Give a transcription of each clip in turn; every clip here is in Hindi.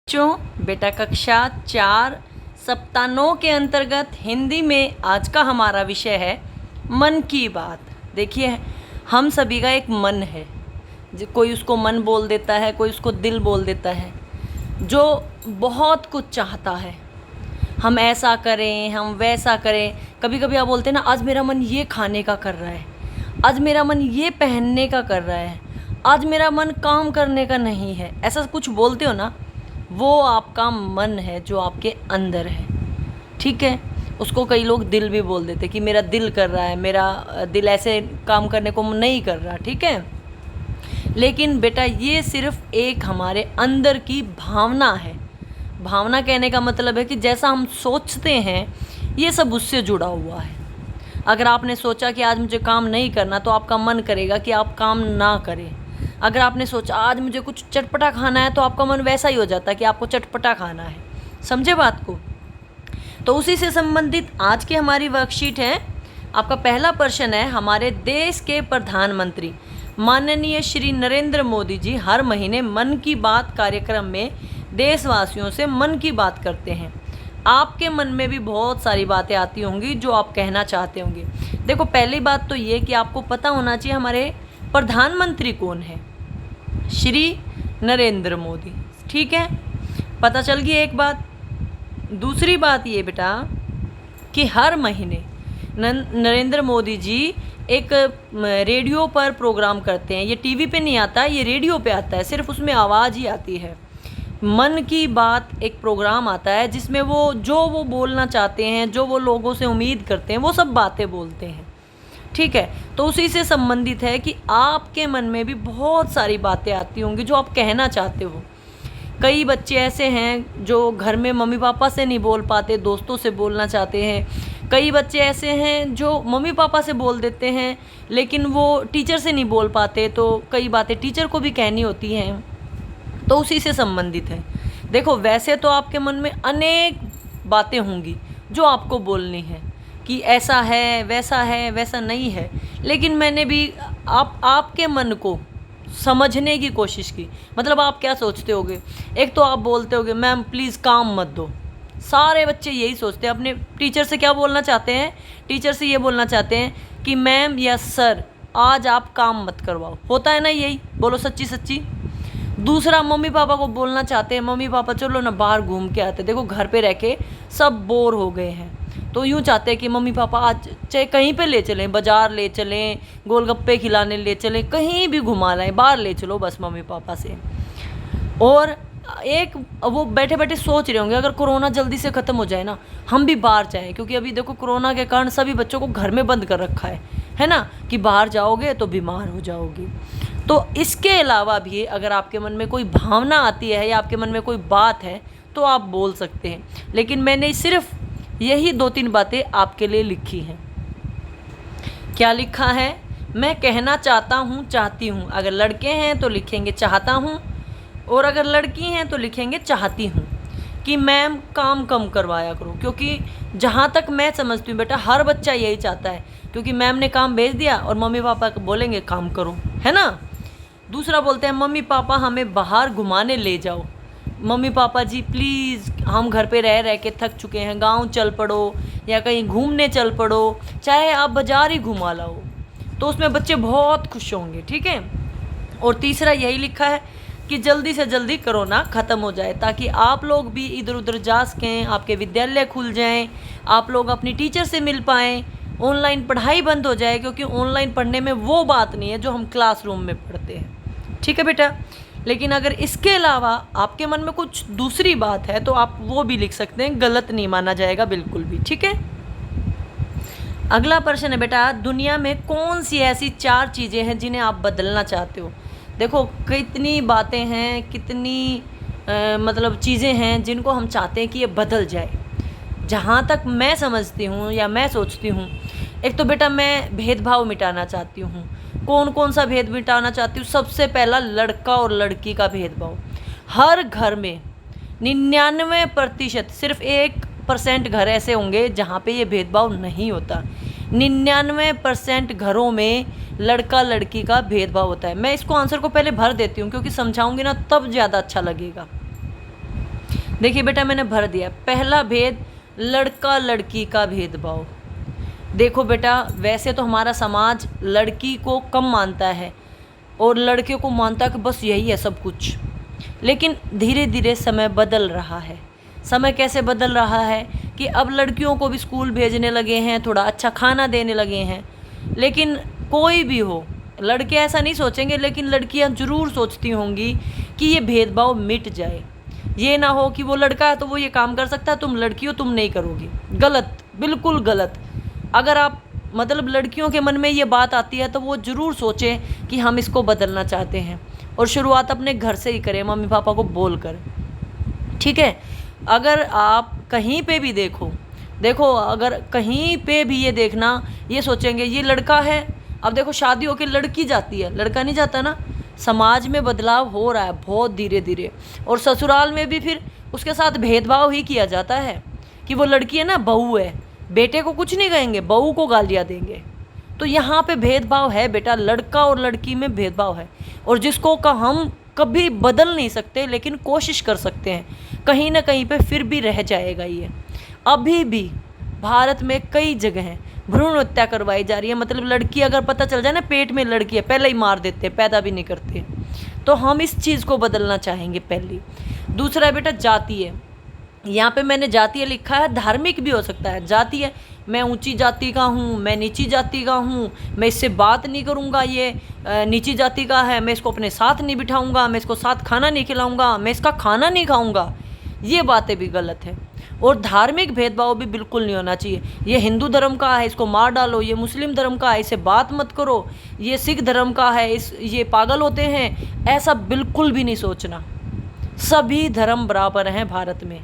बच्चों, बेटा कक्षा 4 सप्ताह 9 के अंतर्गत हिंदी में आज का हमारा विषय है मन की बात। देखिए, हम सभी का एक मन है, कोई उसको मन बोल देता है, कोई उसको दिल बोल देता है, जो बहुत कुछ चाहता है। हम ऐसा करें, हम वैसा करें। कभी कभी आप बोलते हैं ना, आज मेरा मन ये खाने का कर रहा है, आज मेरा मन ये पहनने का कर रहा है, आज मेरा मन काम करने का नहीं है। ऐसा कुछ बोलते हो ना, वो आपका मन है जो आपके अंदर है। ठीक है, उसको कई लोग दिल भी बोल देते कि मेरा दिल कर रहा है, मेरा दिल ऐसे काम करने को नहीं कर रहा। ठीक है, लेकिन बेटा ये सिर्फ एक हमारे अंदर की भावना है। भावना कहने का मतलब है कि जैसा हम सोचते हैं ये सब उससे जुड़ा हुआ है। अगर आपने सोचा कि आज मुझे काम नहीं करना, तो आपका मन करेगा कि आप काम ना करें। अगर आपने सोचा आज मुझे कुछ चटपटा खाना है, तो आपका मन वैसा ही हो जाता है कि आपको चटपटा खाना है। समझे बात को? तो उसी से संबंधित आज की हमारी वर्कशीट है। आपका पहला प्रश्न है, हमारे देश के प्रधानमंत्री माननीय श्री नरेंद्र मोदी जी हर महीने मन की बात कार्यक्रम में देशवासियों से मन की बात करते हैं। आपके मन में भी बहुत सारी बातें आती होंगी जो आप कहना चाहते होंगे। देखो, पहली बात तो ये कि आपको पता होना चाहिए हमारे प्रधानमंत्री कौन है। श्री नरेंद्र मोदी। ठीक है, पता चल गई एक बात। दूसरी बात ये बेटा कि हर महीने नरेंद्र मोदी जी एक रेडियो पर प्रोग्राम करते हैं। ये टीवी पे नहीं आता, ये रेडियो पे आता है, सिर्फ उसमें आवाज़ ही आती है। मन की बात एक प्रोग्राम आता है जिसमें वो बोलना चाहते हैं, जो वो लोगों से उम्मीद करते हैं, वो सब बातें बोलते हैं। ठीक है, तो उसी से संबंधित है कि आपके मन में भी बहुत सारी बातें आती होंगी जो आप कहना चाहते हो। कई बच्चे ऐसे हैं जो घर में मम्मी पापा से नहीं बोल पाते, दोस्तों से बोलना चाहते हैं। कई बच्चे ऐसे हैं जो मम्मी पापा से बोल देते हैं, लेकिन वो टीचर से नहीं बोल पाते, तो कई बातें टीचर को भी कहनी होती हैं। तो उसी से संबंधित है। देखो, वैसे तो आपके मन में अनेक बातें होंगी जो आपको बोलनी है कि ऐसा है, वैसा नहीं है, लेकिन मैंने भी आपके मन को समझने की कोशिश की। मतलब आप क्या सोचते होगे? एक तो आप बोलते होगे, मैम प्लीज़ काम मत दो। सारे बच्चे यही सोचते हैं। अपने टीचर से क्या बोलना चाहते हैं? टीचर से ये बोलना चाहते हैं कि मैम या सर आज आप काम मत करवाओ। होता है ना यही? बोलो सच्ची सच्ची। दूसरा, मम्मी पापा को बोलना चाहते हैं, मम्मी पापा चलो ना बाहर घूम के आते। देखो, घर पे रह के सब बोर हो गए हैं, तो यूँ चाहते हैं कि मम्मी पापा आज चाहे कहीं पे ले चलें, बाज़ार ले चलें, गोलगप्पे खिलाने ले चलें, कहीं भी घुमा लाएं, बाहर ले चलो बस मम्मी पापा से। और एक वो बैठे बैठे सोच रहे होंगे, अगर कोरोना जल्दी से ख़त्म हो जाए ना, हम भी बाहर जाएं, क्योंकि अभी देखो कोरोना के कारण सभी बच्चों को घर में बंद कर रखा है ना, कि बाहर जाओगे तो बीमार हो जाओगे। तो इसके अलावा भी अगर आपके मन में कोई भावना आती है या आपके मन में कोई बात है, तो आप बोल सकते हैं। लेकिन मैंने सिर्फ यही 2-3 बातें आपके लिए लिखी हैं। क्या लिखा है? मैं कहना चाहता हूँ, चाहती हूँ। अगर लड़के हैं तो लिखेंगे चाहता हूँ, और अगर लड़की हैं तो लिखेंगे चाहती हूँ। कि मैम काम कम करवाया करो, क्योंकि जहाँ तक मैं समझती हूँ बेटा, हर बच्चा यही चाहता है, क्योंकि मैम ने काम भेज दिया और मम्मी पापा को बोलेंगे काम करो, है ना। दूसरा बोलते हैं, मम्मी पापा हमें बाहर घुमाने ले जाओ। मम्मी पापा जी प्लीज़, हम घर पे रह रह के थक चुके हैं, गांव चल पड़ो या कहीं घूमने चल पड़ो, चाहे आप बाज़ार ही घुमा लाओ। तो उसमें बच्चे बहुत खुश होंगे। ठीक है। और तीसरा यही लिखा है कि जल्दी से जल्दी कोरोना ख़त्म हो जाए, ताकि आप लोग भी इधर उधर जा सकें, आपके विद्यालय खुल जाएं, आप लोग अपनी टीचर से मिल पाएँ, ऑनलाइन पढ़ाई बंद हो जाए, क्योंकि ऑनलाइन पढ़ने में वो बात नहीं है जो हम क्लासरूम में पढ़ते हैं। ठीक है बेटा। लेकिन अगर इसके अलावा आपके मन में कुछ दूसरी बात है, तो आप वो भी लिख सकते हैं, गलत नहीं माना जाएगा बिल्कुल भी। ठीक है। अगला प्रश्न है बेटा, दुनिया में कौन सी ऐसी 4 चीज़ें हैं जिन्हें आप बदलना चाहते हो? देखो, कितनी बातें हैं, कितनी मतलब चीज़ें हैं जिनको हम चाहते हैं कि ये बदल जाए। जहाँ तक मैं समझती हूँ या मैं सोचती हूँ, एक तो बेटा मैं भेदभाव मिटाना चाहती हूँ। कौन कौन सा भेद मिटाना चाहती हूँ? सबसे पहला, लड़का और लड़की का भेदभाव। हर घर में 99%, सिर्फ 1% घर ऐसे होंगे जहाँ पे ये भेदभाव नहीं होता। 99% घरों में लड़का लड़की का भेदभाव होता है। मैं इसको आंसर को पहले भर देती हूँ, क्योंकि समझाऊंगी ना तब ज़्यादा अच्छा लगेगा। देखिए बेटा, मैंने भर दिया। पहला भेद, लड़का लड़की का भेदभाव। देखो बेटा, वैसे तो हमारा समाज लड़की को कम मानता है और लड़के को मानता है कि बस यही है सब कुछ। लेकिन धीरे धीरे समय बदल रहा है। समय कैसे बदल रहा है कि अब लड़कियों को भी स्कूल भेजने लगे हैं, थोड़ा अच्छा खाना देने लगे हैं। लेकिन कोई भी हो, लड़के ऐसा नहीं सोचेंगे, लेकिन लड़कियां ज़रूर सोचती होंगी कि ये भेदभाव मिट जाए। ये ना हो कि वो लड़का है तो वो ये काम कर सकता है, तुम लड़की हो तुम नहीं करोगी। गलत, बिल्कुल गलत। अगर आप मतलब लड़कियों के मन में ये बात आती है तो वो ज़रूर सोचें कि हम इसको बदलना चाहते हैं, और शुरुआत अपने घर से ही करें, मम्मी पापा को बोल कर। ठीक है। अगर आप कहीं पे भी देखो अगर कहीं पे भी ये देखना, ये सोचेंगे ये लड़का है। अब देखो, शादी होकर लड़की जाती है, लड़का नहीं जाता ना। समाज में बदलाव हो रहा है बहुत धीरे धीरे। और ससुराल में भी फिर उसके साथ भेदभाव ही किया जाता है कि वो लड़की है ना, बहू है। बेटे को कुछ नहीं कहेंगे, बहू को गालियाँ देंगे। तो यहाँ पे भेदभाव है बेटा, लड़का और लड़की में भेदभाव है। और जिसको का हम कभी बदल नहीं सकते, लेकिन कोशिश कर सकते हैं। कहीं ना कहीं पे फिर भी रह जाएगा ये। अभी भी भारत में कई जगह भ्रूण हत्या करवाई जा रही है। मतलब लड़की अगर पता चल जाए ना पेट में लड़की है, पहले ही मार देते, पैदा भी नहीं करते। तो हम इस चीज़ को बदलना चाहेंगे पहली। दूसरा बेटा, जाति है। यहाँ पे मैंने जातीय लिखा है, धार्मिक भी हो सकता है। जातीय, मैं ऊंची जाति का हूँ, मैं नीची जाति का हूँ, मैं इससे बात नहीं करूँगा, ये नीची जाति का है, मैं इसको अपने साथ नहीं बिठाऊँगा, मैं इसको साथ खाना नहीं खिलाऊँगा, मैं इसका खाना नहीं खाऊँगा। ये बातें भी गलत है। और धार्मिक भेदभाव भी बिल्कुल नहीं होना चाहिए। ये हिंदू धर्म का है, इसको मार डालो, ये मुस्लिम धर्म का है, इससे बात मत करो, ये सिख धर्म का है, ये पागल होते हैं, ऐसा बिल्कुल भी नहीं सोचना। सभी धर्म बराबर हैं भारत में,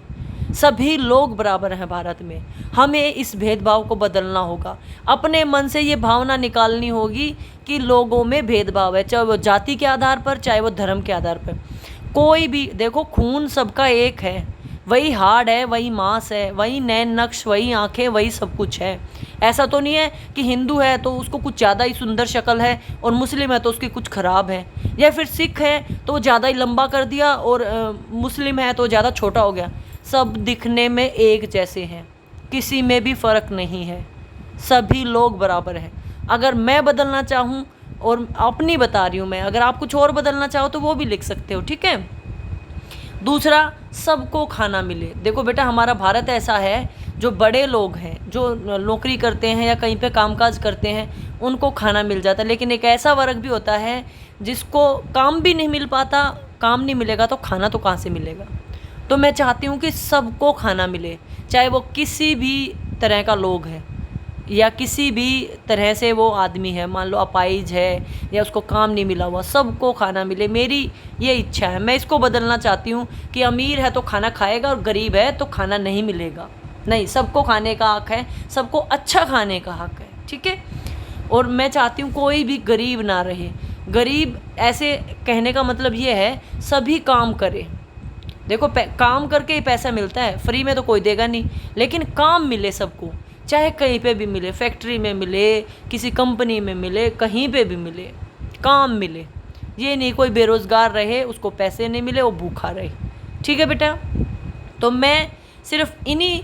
सभी लोग बराबर हैं भारत में। हमें इस भेदभाव को बदलना होगा। अपने मन से ये भावना निकालनी होगी कि लोगों में भेदभाव है, चाहे वो जाति के आधार पर, चाहे वो धर्म के आधार पर। कोई भी देखो, खून सबका एक है, वही हाड़ है, वही मांस है, वही नैन नक्श, वही आंखें, वही सब कुछ है। ऐसा तो नहीं है कि हिंदू है तो उसको कुछ ज़्यादा ही सुंदर शक्ल है और मुस्लिम है तो उसकी कुछ ख़राब है, या फिर सिख है तो वो ज़्यादा ही लंबा कर दिया और मुस्लिम है तो ज़्यादा छोटा हो गया। सब दिखने में एक जैसे हैं, किसी में भी फ़र्क नहीं है, सभी लोग बराबर हैं। अगर मैं बदलना चाहूँ, और अपनी बता रही हूँ मैं, अगर आप कुछ और बदलना चाहो तो वो भी लिख सकते हो। ठीक है। दूसरा, सबको खाना मिले। देखो बेटा, हमारा भारत ऐसा है, जो बड़े लोग हैं, जो नौकरी करते हैं या कहीं पे कामकाज करते हैं, उनको खाना मिल जाता है। लेकिन एक ऐसा वर्ग भी होता है जिसको काम भी नहीं मिल पाता। काम नहीं मिलेगा तो खाना तो कहाँ से मिलेगा। तो मैं चाहती हूँ कि सबको खाना मिले, चाहे वो किसी भी तरह का लोग है या किसी भी तरह से वो आदमी है, मान लो अपाहिज है या उसको काम नहीं मिला हुआ, सबको खाना मिले। मेरी ये इच्छा है। मैं इसको बदलना चाहती हूँ कि अमीर है तो खाना खाएगा और गरीब है तो खाना नहीं मिलेगा। नहीं, सबको खाने का हक है, सबको अच्छा खाने का हक है। ठीक है। और मैं चाहती हूँ कोई भी गरीब ना रहे। गरीब ऐसे कहने का मतलब ये है, सभी काम करे। देखो, काम करके ही पैसा मिलता है, फ्री में तो कोई देगा नहीं। लेकिन काम मिले सबको, चाहे कहीं पे भी मिले, फैक्ट्री में मिले, किसी कंपनी में मिले, कहीं पे भी मिले, काम मिले। ये नहीं कोई बेरोज़गार रहे, उसको पैसे नहीं मिले, वो भूखा रहे। ठीक है बेटा। तो मैं सिर्फ इन्हीं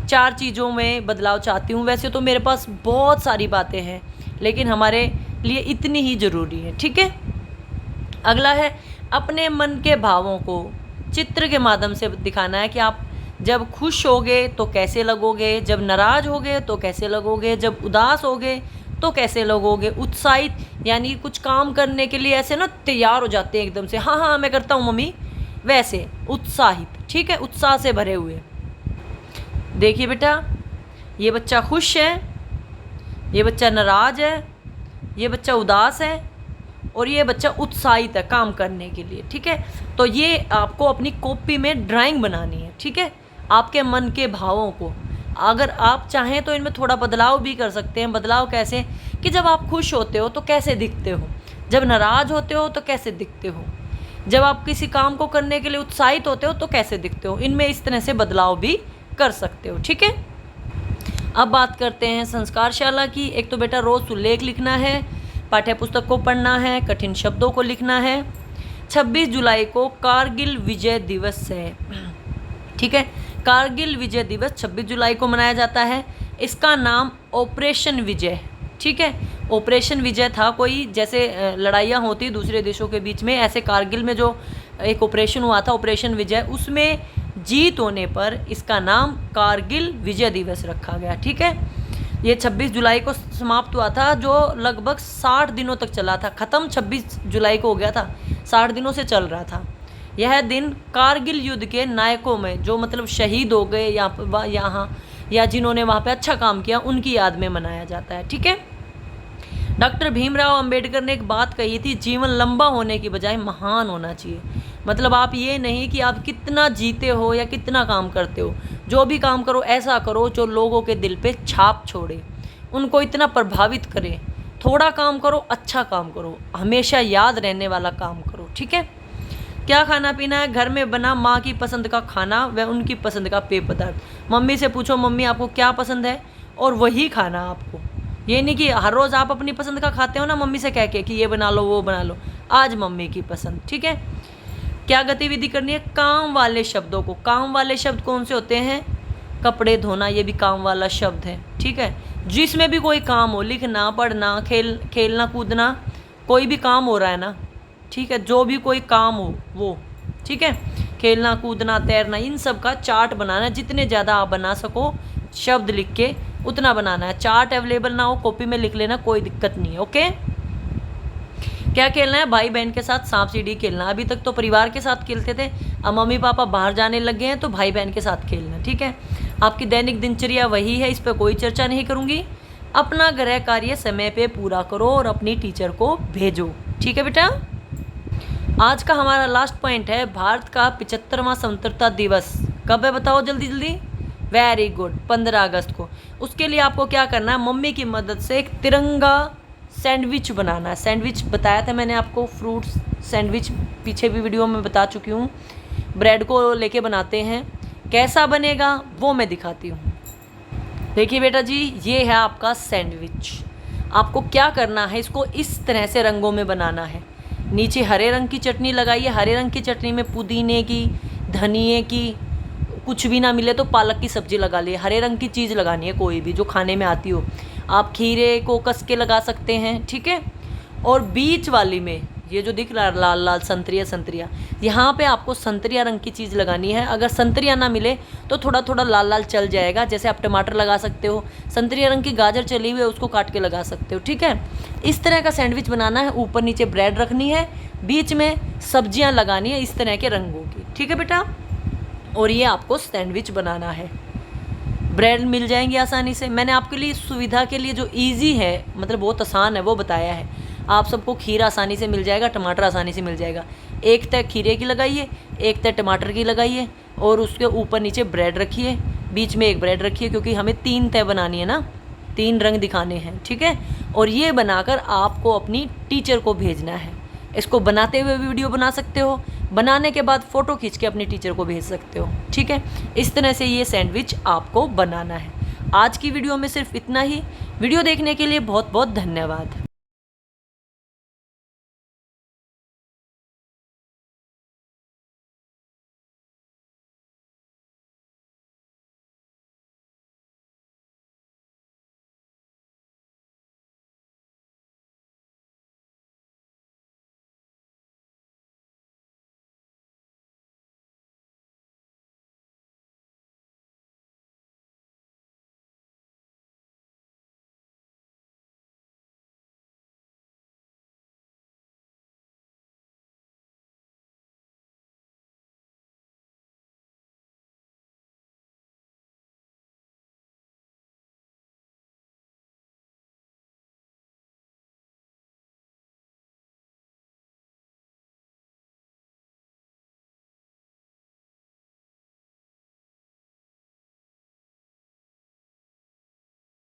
4 चीज़ों में बदलाव चाहती हूँ। वैसे तो मेरे पास बहुत सारी बातें हैं, लेकिन हमारे लिए इतनी ही ज़रूरी है। ठीक है। अगला है, अपने मन के भावों को चित्र के माध्यम से दिखाना है कि आप जब खुश होगे तो कैसे लगोगे, जब नाराज़ होगे तो कैसे लगोगे, जब उदास होगे तो कैसे लगोगे। उत्साहित यानी कुछ काम करने के लिए ऐसे ना तैयार हो जाते हैं एकदम से, हाँ हाँ मैं करता हूँ मम्मी, वैसे उत्साहित। ठीक है, उत्साह से भरे हुए। देखिए बेटा, ये बच्चा खुश है, ये बच्चा नाराज़ है, ये बच्चा उदास है और ये बच्चा उत्साहित है काम करने के लिए। ठीक है। तो ये आपको अपनी कॉपी में ड्राइंग बनानी है। ठीक है। आपके मन के भावों को, अगर आप चाहें तो इनमें थोड़ा बदलाव भी कर सकते हैं। बदलाव कैसे कि जब आप खुश होते हो तो कैसे दिखते हो, जब नाराज़ होते हो तो कैसे दिखते हो, जब आप किसी काम को करने के लिए उत्साहित होते हो तो कैसे दिखते हो। इनमें इस तरह से बदलाव भी कर सकते हो। ठीक है। अब बात करते हैं संस्कारशाला की। एक तो बेटा रोज़ सुलेख लिखना है, पाठ्य पुस्तक को पढ़ना है, कठिन शब्दों को लिखना है। 26 जुलाई को कारगिल विजय दिवस है। ठीक है। कारगिल विजय दिवस 26 जुलाई को मनाया जाता है। इसका नाम ऑपरेशन विजय, ठीक है। ऑपरेशन विजय था, कोई जैसे लड़ाइयाँ होती दूसरे देशों के बीच में, ऐसे कारगिल में जो एक ऑपरेशन हुआ था ऑपरेशन विजय, उसमें जीत होने पर इसका नाम कारगिल विजय दिवस रखा गया, ठीक है। ये 26 जुलाई को समाप्त हुआ था, जो लगभग 60 दिनों तक चला था। ख़त्म 26 जुलाई को हो गया था, 60 दिनों से चल रहा था। यह दिन कारगिल युद्ध के नायकों में, जो मतलब शहीद हो गए यहाँ या जिन्होंने वहाँ पे अच्छा काम किया, उनकी याद में मनाया जाता है, ठीक है। डॉक्टर भीमराव अंबेडकर ने एक बात कही थी, जीवन लंबा होने की बजाय महान होना चाहिए। मतलब आप ये नहीं कि आप कितना जीते हो या कितना काम करते हो, जो भी काम करो ऐसा करो जो लोगों के दिल पे छाप छोड़े, उनको इतना प्रभावित करे। थोड़ा काम करो, अच्छा काम करो, हमेशा याद रहने वाला काम करो, ठीक है। क्या खाना पीना है? घर में बना माँ की पसंद का खाना व उनकी पसंद का पेय पदार्थ। मम्मी से पूछो मम्मी आपको क्या पसंद है, और वही खाना आपको। ये नहीं कि हर रोज़ आप अपनी पसंद का खाते हो ना मम्मी से कह के कि ये बना लो वो बना लो, आज मम्मी की पसंद, ठीक है। क्या गतिविधि करनी है? काम वाले शब्दों को, काम वाले शब्द कौन से होते हैं? कपड़े धोना, ये भी काम वाला शब्द है, ठीक है। जिसमें भी कोई काम हो, लिखना, पढ़ना, खेलना कूदना, कोई भी काम हो रहा है ना, ठीक है, जो भी कोई काम हो वो, ठीक है। खेलना कूदना, तैरना, इन सब का चार्ट बनाना है। जितने ज़्यादा आप बना सको शब्द लिख के उतना बनाना है। चार्ट अवेलेबल ना हो कॉपी में लिख लेना, कोई दिक्कत नहीं है, ओके। क्या खेलना है? भाई बहन के साथ सांप सीढ़ी खेलना। अभी तक तो परिवार के साथ खेलते थे, अब मम्मी पापा बाहर जाने लग गए हैं तो भाई बहन के साथ खेलना, ठीक है। आपकी दैनिक दिनचर्या वही है, इस पर कोई चर्चा नहीं करूँगी। अपना गृह कार्य समय पे पूरा करो और अपनी टीचर को भेजो, ठीक है बेटा। आज का हमारा लास्ट पॉइंट है, भारत का 75वां स्वतंत्रता दिवस कब है बताओ जल्दी जल्दी। वेरी गुड, 15 अगस्त को। उसके लिए आपको क्या करना है? मम्मी की मदद से एक तिरंगा सैंडविच बनाना है। सैंडविच बताया था मैंने आपको, फ्रूट सैंडविच पीछे भी वीडियो में बता चुकी हूँ। ब्रेड को लेके बनाते हैं, कैसा बनेगा वो मैं दिखाती हूँ। देखिए बेटा जी, ये है आपका सैंडविच। आपको क्या करना है, इसको इस तरह से रंगों में बनाना है। नीचे हरे रंग की चटनी लगाइए, हरे रंग की चटनी में पुदीने की, धनिए की, कुछ भी ना मिले तो पालक की सब्ज़ी लगा लिए। हरे रंग की चीज़ लगानी है, कोई भी जो खाने में आती हो। आप खीरे को कस के लगा सकते हैं, ठीक है। और बीच वाली में ये जो दिख रहा है लाल लाल संतरिया, यहाँ पे आपको संतरिया रंग की चीज़ लगानी है। अगर संतरिया ना मिले तो थोड़ा थोड़ा लाल लाल चल जाएगा, जैसे आप टमाटर लगा सकते हो। संतरिया रंग की गाजर चली हुई है, उसको काट के लगा सकते हो, ठीक है। इस तरह का सैंडविच बनाना है। ऊपर नीचे ब्रेड रखनी है, बीच में सब्जियाँ लगानी है इस तरह के रंगों की, ठीक है बेटा। और ये आपको सैंडविच बनाना है। ब्रेड मिल जाएंगी आसानी से। मैंने आपके लिए सुविधा के लिए जो इजी है, मतलब बहुत आसान है, वो बताया है। आप सबको खीरा आसानी से मिल जाएगा, टमाटर आसानी से मिल जाएगा। एक तय खीरे की लगाइए, एक तय टमाटर की लगाइए, और उसके ऊपर नीचे ब्रेड रखिए, बीच में एक ब्रेड रखिए, क्योंकि हमें 3 तय बनानी है ना, 3 रंग दिखाने हैं, ठीक है। और ये बनाकर आपको अपनी टीचर को भेजना है। इसको बनाते हुए भी वीडियो बना सकते हो, बनाने के बाद फ़ोटो खींच के अपनी टीचर को भेज सकते हो, ठीक है। इस तरह से ये सैंडविच आपको बनाना है। आज की वीडियो में सिर्फ इतना ही। वीडियो देखने के लिए बहुत बहुत धन्यवाद।